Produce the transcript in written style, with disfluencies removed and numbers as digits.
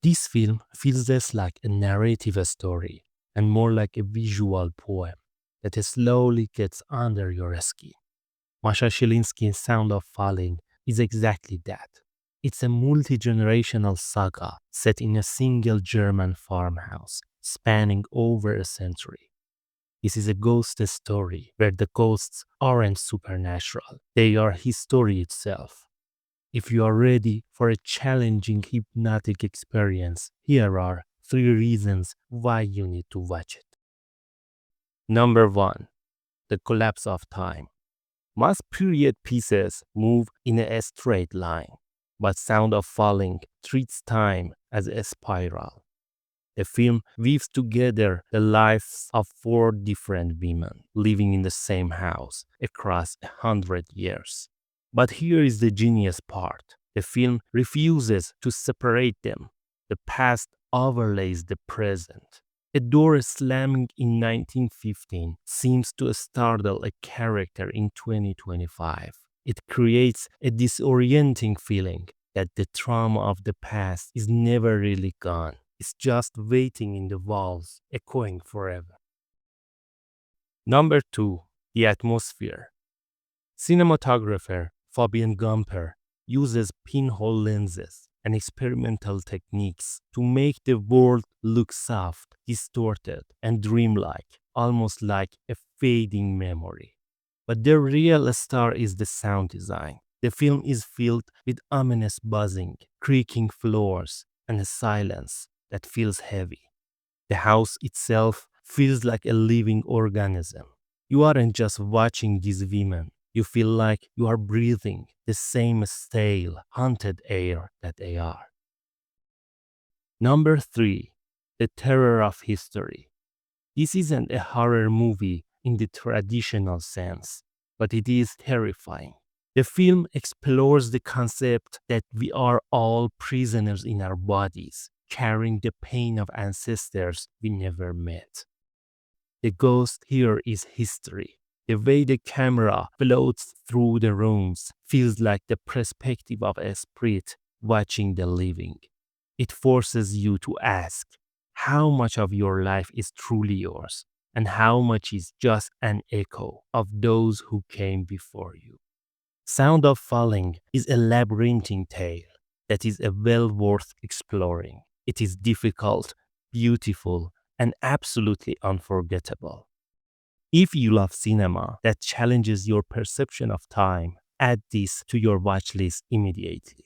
This film feels less like a narrative story and more like a visual poem that slowly gets under your skin. Mascha Schilinski's Sound of Falling is exactly that. It's a multi-generational saga set in a single German farmhouse, spanning over a century. This is a ghost story where the ghosts aren't supernatural, they are history itself. If you are ready for a challenging hypnotic experience, here are 3 reasons why you need to watch it. Number 1. The collapse of time. Most period pieces move in a straight line, but Sound of Falling treats time as a spiral. The film weaves together the lives of 4 different women living in the same house across 100 years. But here is the genius part. The film refuses to separate them. The past overlays the present. A door slamming in 1915 seems to startle a character in 2025. It creates a disorienting feeling that the trauma of the past is never really gone. It's just waiting in the walls, echoing forever. Number 2. The atmosphere. Cinematographer Fabian Gamper uses pinhole lenses and experimental techniques to make the world look soft, distorted, and dreamlike, almost like a fading memory. But the real star is the sound design. The film is filled with ominous buzzing, creaking floors, and a silence that feels heavy. The house itself feels like a living organism. You aren't just watching these women. You feel like you are breathing the same stale, haunted air that they are. Number 3. The terror of history. This isn't a horror movie in the traditional sense, but it is terrifying. The film explores the concept that we are all prisoners in our bodies, carrying the pain of ancestors we never met. The ghost here is history. The way the camera floats through the rooms feels like the perspective of a spirit watching the living. It forces you to ask how much of your life is truly yours and how much is just an echo of those who came before you. Sound of Falling is a labyrinthine tale that is well worth exploring. It is difficult, beautiful, and absolutely unforgettable. If you love cinema that challenges your perception of time, add this to your watch list immediately.